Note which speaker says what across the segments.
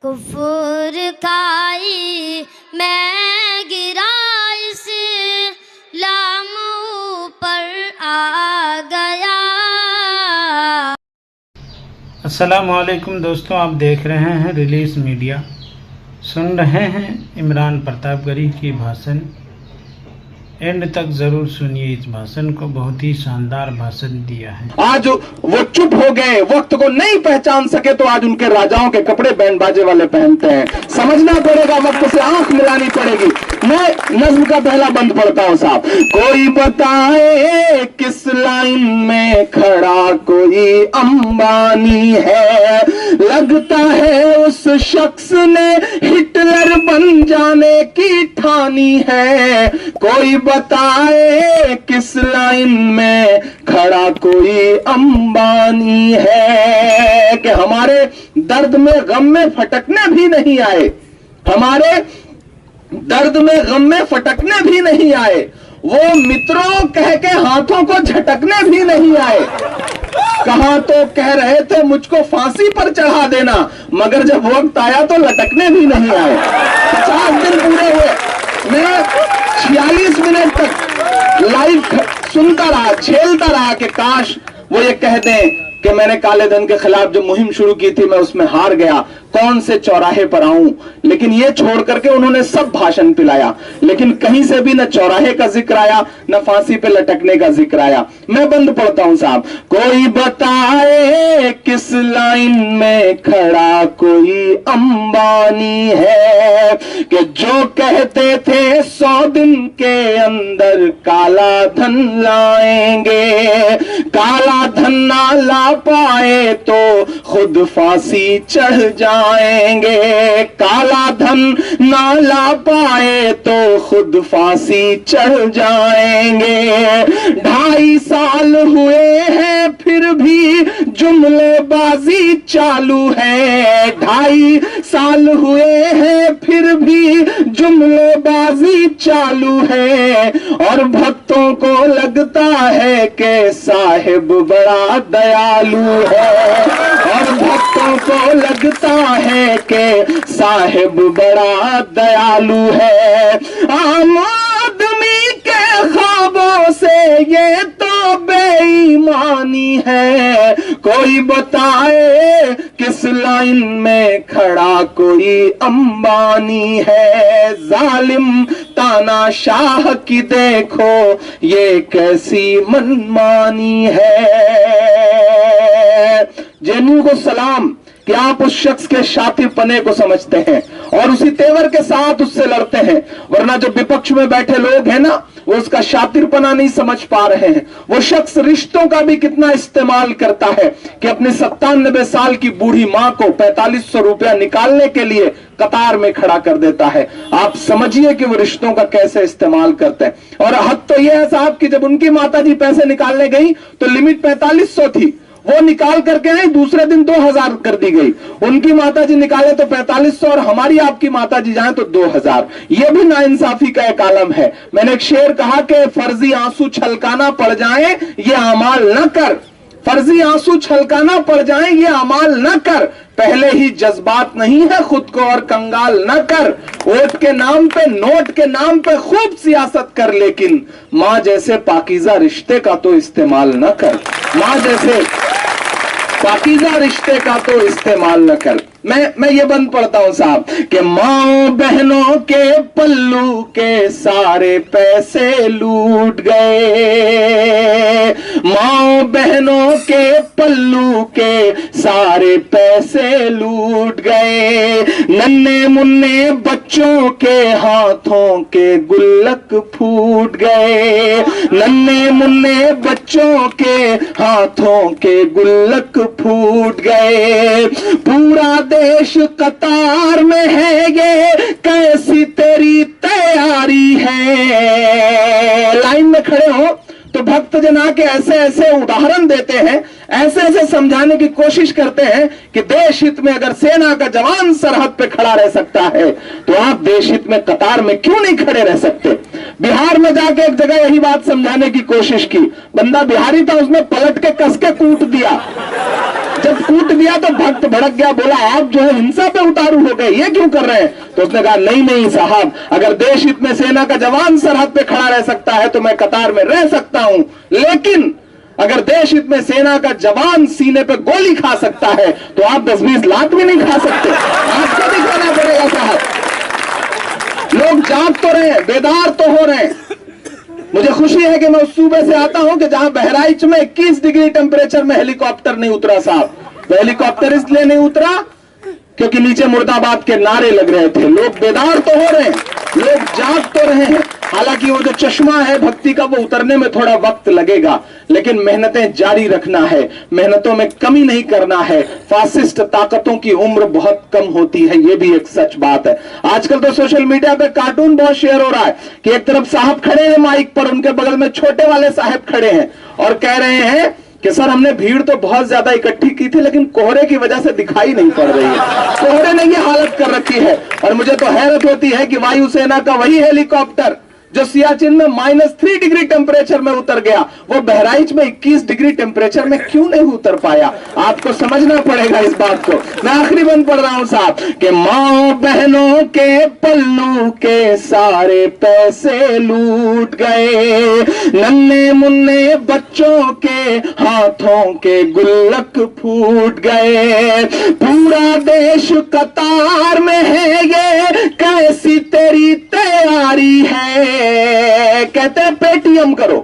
Speaker 1: कुफर खाई मैं गिरा इस लाम पर आ गया।
Speaker 2: अस्सलामुअलैकुम दोस्तों, आप देख रहे हैं रिलीज मीडिया। सुन रहे हैं इमरान प्रतापगढ़ी की भाषण। एंड तक जरूर सुनिए इस भाषण को, बहुत ही शानदार भाषण दिया है।
Speaker 3: आज वो चुप हो गए, वक्त को नहीं पहचान सके तो आज उनके राजाओं के कपड़े बैंड बाजे वाले पहनते हैं। समझना पड़ेगा, वक्त से आंख मिलानी पड़ेगी। मैं नज्म का पहला बंद पढ़ता हूं साहब। कोई बताए किस लाइन में खड़ा कोई अंबानी है, लगता है उस शख्स ने हिटलर बन जाने की ठानी है। कोई बताए किस लाइन में खड़ा कोई अंबानी है, कि हमारे दर्द में गम में फटकने भी नहीं आए, हमारे दर्द में गम में फटकने भी नहीं आए, वो मित्रों कह के हाथों को झटकने भी नहीं आए। कहा तो कह रहे थे मुझको फांसी पर चढ़ा देना, मगर जब वक्त आया तो लटकने भी नहीं आए। 50 दिन पूरे हुए, मैं 46 मिनट तक लाइव सुनता रहा, झेलता रहा कि काश वो ये कह दें कि मैंने काले धन के खिलाफ जो मुहिम शुरू की थी मैं उसमें हार गया, कौन से चौराहे पर आऊं। लेकिन ये छोड़ करके उन्होंने सब भाषण पिलाया, लेकिन कहीं से भी न चौराहे का जिक्र आया, न फांसी पे लटकने का जिक्र आया। मैं बंद पढ़ता हूं साहब। कोई बताए किस लाइन में खड़ा कोई अंबानी है, कि जो कहते थे 100 दिन के अंदर काला धन लाएंगे, काला धन ना ला पाए तो खुद फांसी चढ़ जाएंगे, काला धन ना ला पाए तो खुद फांसी चढ़ जाएंगे। 2.5 साल हुए हैं फिर भी जुमलेबाजी चालू है, 2.5 साल हुए हैं फिर भी जुमलेबाजी चालू है। और भक्तों को लगता है कि साहिब बड़ा दयालु है, और भक्तों को लगता है कि साहिब बड़ा दयालु है। आम आदमी के ख्वाबों से ये तो बेईमानी है। कोई बताए किस लाइन में खड़ा कोई अंबानी है, जालिम तानाशाह की देखो ये कैसी मनमानी है। जेनू को सलाम कि आप उस शख्स के शातिर पने को समझते हैं और उसी तेवर के साथ उससे लड़ते हैं, वरना जो विपक्ष में बैठे लोग हैं ना, वो उसका शातिरपना नहीं समझ पा रहे हैं। वो शख्स रिश्तों का भी कितना इस्तेमाल करता है कि अपनी 97 साल की बूढ़ी मां को 4500 रुपया निकालने के लिए कतार में खड़ा कर देता है। आप समझिए कि वो रिश्तों का कैसे इस्तेमाल करते हैं। और हद तो यह है साहब कि जब उनकी माताजी पैसे निकालने गई तो लिमिट 4500 थी, वो निकाल करके आई, दूसरे दिन 2000 कर दी गई। उनकी माताजी निकाले तो 4500 और हमारी आपकी माताजी जाए तो 2000। ये भी नाइंसाफी का एक आलम है। मैंने एक शेर कहा कि फर्जी आंसू छलकाना पड़ जाए ये अमाल न कर, फर्जी आंसू छलकाना पड़ जाए ये अमाल न कर, पहले ही जज्बात नहीं है खुद को और कंगाल न कर। वोट के नाम पे नोट के नाम पे खूब सियासत कर, लेकिन मां जैसे पाकीज़ा रिश्ते का तो इस्तेमाल न कर, मां जैसे पाकीज़ा रिश्ते का तो इस्तेमाल न कर। मैं ये बंद पढ़ता हूं साहब कि माँ बहनों के पल्लू के सारे पैसे लूट गए, माँ बहनों के पल्लू के सारे पैसे लूट गए, नन्हे मुन्ने बच्चों के हाथों के गुल्लक फूट गए, नन्हे मुन्ने बच्चों के हाथों के गुल्लक फूट गए। पूरा देश कतार में है, ये कैसी तेरी तैयारी है। लाइन में खड़े हो तो भक्त जन आके ऐसे ऐसे उदाहरण देते हैं, ऐसे ऐसे समझाने की कोशिश करते हैं कि देश हित में अगर सेना का जवान सरहद पे खड़ा रह सकता है तो आप देश हित में कतार में क्यों नहीं खड़े रह सकते। बिहार में जाके एक जगह यही बात समझाने की कोशिश की, बंदा बिहारी था, उसने पलट के कस के कूट दिया। जब कूट दिया तो भक्त भड़क गया, बोला आप जो है हिंसा पे उतारू हो गए, ये क्यों कर रहे हैं? तो उसने कहा नहीं नहीं साहब, अगर देश हित में सेना का जवान सरहद पे खड़ा रह सकता है तो मैं कतार में रह सकता हूं, लेकिन अगर देश हित में सेना का जवान सीने पे गोली खा सकता है तो आप 10-20 लाख भी नहीं खा सकते। आपको दिखाना पड़ेगा साहब। लोग जाग तो रहे हैं, बेदार तो हो रहे हैं। मुझे खुशी है कि मैं उस सूबे से आता हूं कि जहां बहराइच में 21 डिग्री टेम्परेचर में हेलीकॉप्टर नहीं उतरा साहब। तो हेलीकॉप्टर इसलिए नहीं उतरा क्योंकि नीचे मुर्दाबाद के नारे लग रहे थे। लोग बेदार तो हो रहे हैं, लोग जाग तो रहे हैं। हालांकि वो जो चश्मा है भक्ति का वो उतरने में थोड़ा वक्त लगेगा, लेकिन मेहनतें जारी रखना है, मेहनतों में कमी नहीं करना है। फासिस्ट ताकतों की उम्र बहुत कम होती है, ये भी एक सच बात है। आजकल तो सोशल मीडिया पे कार्टून बहुत शेयर हो रहा है कि एक तरफ साहब खड़े हैं माइक पर, उनके बगल में छोटे वाले साहब खड़े हैं और कह रहे हैं कि सर हमने भीड़ तो बहुत ज्यादा इकट्ठी की थी लेकिन कोहरे की वजह से दिखाई नहीं पड़ रही है। कोहरे ने ये हालत कर रखी है। और मुझे तो हैरत होती है कि वायुसेना का वही हेलीकॉप्टर जो सियाचिन में -3 डिग्री टेम्परेचर में उतर गया, वो बहराइच में 21 डिग्री टेम्परेचर में क्यों नहीं उतर पाया? आपको समझना पड़ेगा इस बात को। मैं आखिरी बंद पढ़ रहा हूं साहब कि मां बहनों के पल्लू के सारे पैसे लूट गए, नन्हे मुन्ने बच्चों के हाथों के गुल्लक फूट गए, पूरा देश कतार में है, ये कैसी तेरी तैयारी है। कहते हैं पेटीएम करो,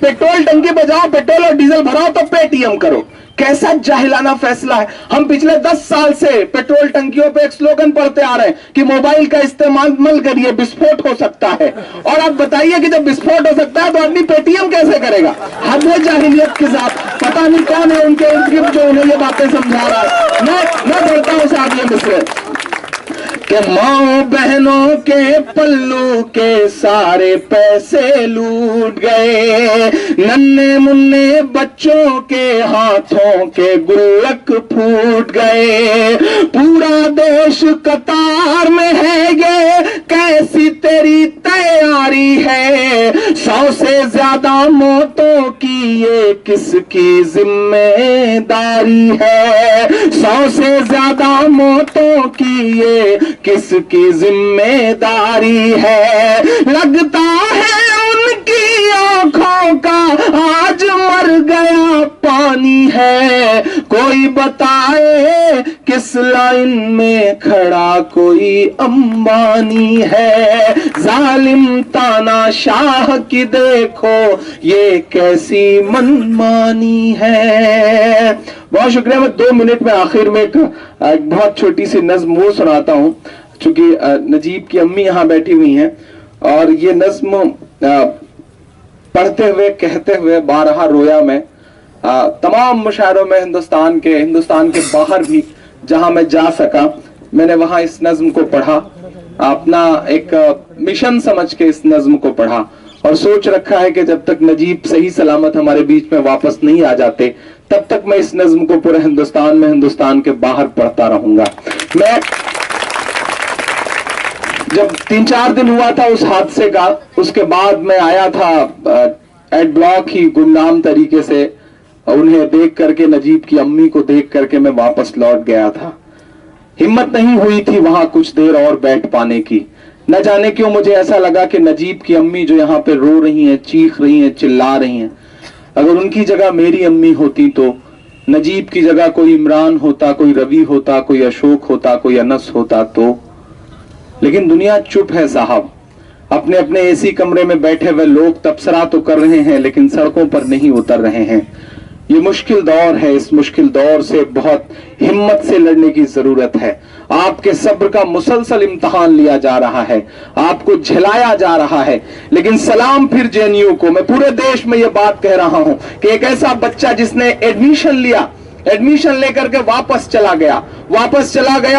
Speaker 3: पेट्रोल टंकी बजाओ, पेट्रोल और डीजल भराओ तो पेटीएम करो। कैसा जाहिलाना फैसला है। हम पिछले 10 साल से पेट्रोल टंकियों पे एक स्लोगन पढ़ते आ रहे हैं कि मोबाइल का इस्तेमाल मत करिए, विस्फोट हो सकता है। और आप बताइए कि जब विस्फोट हो सकता है तो आदमी पेटीएम कैसे करेगा? हद है जाहिलियत के साथ। पता नहीं कौन है उनके इर्द गिर्द जो उन्हें ये बातें समझा रहा है। मैं बोलता हूं साहब ये मिसरे कि माँ बहनों के पल्लू के सारे पैसे लूट गए, नन्हे मुन्ने बच्चों के हाथों के गुल्लक फूट गए, पूरा देश कतार में है, ये कैसी तेरी तैयारी है, 100 से ज्यादा मौतों की ये किसकी जिम्मेदारी है, 100 से ज्यादा मौतों की ये किसकी जिम्मेदारी है, लगता है उनकी आंखों का आज मर गया पानी है, कोई बताए किस लाइन में खड़ा कोई अंबानी है, जालिम तानाशाह की देखो ये कैसी मनमानी है। बहुत शुक्रिया। मैं 2 मिनट में आखिर में एक बहुत छोटी सी नज्म वो सुनाता हूं, चूंकि नजीब की अम्मी यहाँ बैठी हुई हैं और ये नज्म पढ़ते हुए कहते हुए बारहा रोया मैं। तमाम मुशायरों में हिंदुस्तान के बाहर भी जहां मैं जा सका मैंने वहां इस नज्म को पढ़ा, अपना एक मिशन समझ के इस नज्म को पढ़ा और सोच रखा है कि जब तक नजीब सही सलामत हमारे बीच में वापस नहीं आ जाते तब तक मैं इस नज्म को पूरे हिंदुस्तान में, हिंदुस्तान के बाहर पढ़ता रहूंगा। मैं जब 3-4 दिन हुआ था उस हादसे का, उसके बाद मैं आया था एड ब्लॉक ही गुमनाम तरीके से, उन्हें देख करके, नजीब की अम्मी को देख करके मैं वापस लौट गया था। हिम्मत नहीं हुई थी वहां कुछ देर और बैठ पाने की। न जाने क्यों मुझे ऐसा लगा कि नजीब की अम्मी जो यहाँ पे रो रही हैं, चीख रही हैं, चिल्ला रही हैं, अगर उनकी जगह मेरी अम्मी होती तो, नजीब की जगह कोई इमरान होता, कोई रवि होता, कोई अशोक होता, कोई अनस होता तो। लेकिन दुनिया चुप है साहब। अपने अपने एसी कमरे में बैठे हुए लोग तबसरा तो कर रहे हैं लेकिन सड़कों पर नहीं उतर रहे हैं। ये मुश्किल दौर है, इस मुश्किल दौर से बहुत हिम्मत से लड़ने की जरूरत है। आपके सब्र का मुसलसल इम्तिहान लिया जा रहा है, आपको झिलाया जा रहा है। लेकिन सलाम फिर जेएनयू को। मैं पूरे देश में ये बात कह रहा हूं कि एक ऐसा बच्चा जिसने एडमिशन लिया, एडमिशन लेकर के वापस चला गया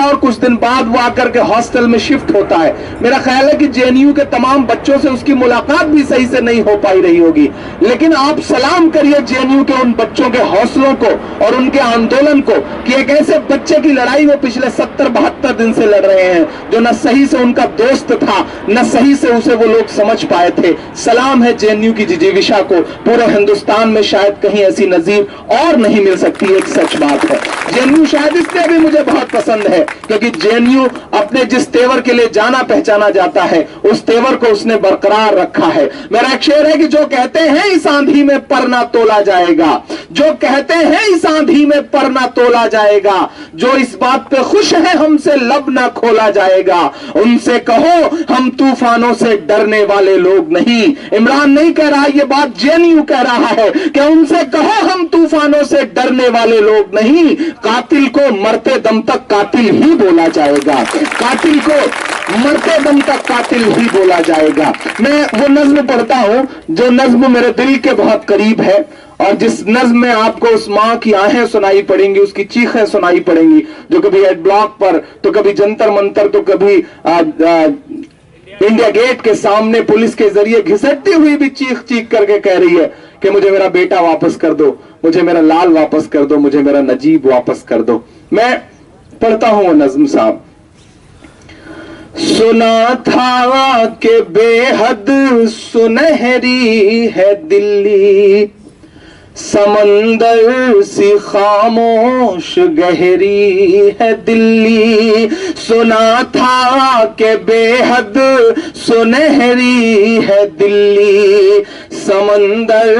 Speaker 3: और कुछ दिन बाद वो आकर के हॉस्टल में शिफ्ट होता है। मेरा ख्याल है कि जेएनयू के तमाम बच्चों से उसकी मुलाकात भी सही से नहीं हो पाई रही होगी। लेकिन आप सलाम करिए जेएनयू के उन बच्चों के हौसलों को और उनके आंदोलन को कि एक ऐसे बच्चे की लड़ाई वो पिछले 70-72 दिन से लड़ रहे हैं जो न सही से उनका दोस्त था, न सही से उसे वो लोग समझ पाए थे। सलाम है जेएनयू की जिजीविशा को। पूरे हिंदुस्तान में शायद कहीं ऐसी नजीर और नहीं मिल सकती। एक सच बात है। जेएनयू शायद इसलिए भी मुझे बहुत पसंद है क्योंकि जेएनयू अपने जिस तेवर के लिए जाना पहचाना जाता है उस तेवर को उसने बरकरार रखा है। मेरा एक शेर है कि जो कहते हैं इस आंधी में पर ना तोला जाएगा, जो कहते हैं इस आंधी में पर ना तोला जाएगा, जो इस बात पे खुश है हमसे लब ना खोला जाएगा, उनसे कहो हम तूफानों से डरने वाले लोग नहीं। इमरान नहीं कह रहा, ये बात जेएनयू कह रहा है कि उनसे कहो हम तूफानों से डरने वाले लोग नहीं। कातिल को मरते दम तक कातिल ही बोला जाएगा, कातिल को मरते दम तक कातिल ही बोला जाएगा। मैं वो नज्म पढ़ता हूं जो नज्म मेरे दिल के बहुत करीब है और जिस नज्म में आपको उस मां की आहें सुनाई पड़ेंगी, उसकी चीखें सुनाई पड़ेंगी, जो कभी एड ब्लॉक पर तो कभी जंतर मंतर तो कभी इंडिया गेट के सामने पुलिस के जरिए घिसटती हुई भी चीख चीख करके कह रही है कि मुझे मेरा बेटा वापस कर दो, मुझे मेरा लाल वापस कर दो, मुझे मेरा नजीब वापस कर दो। मैं पढ़ता हूं वो नज्म साहब। सुना था कि बेहद सुनहरी है दिल्ली, समंदर सी खामोश गहरी है दिल्ली। सुना था कि बेहद सुनहरी है दिल्ली, समंदर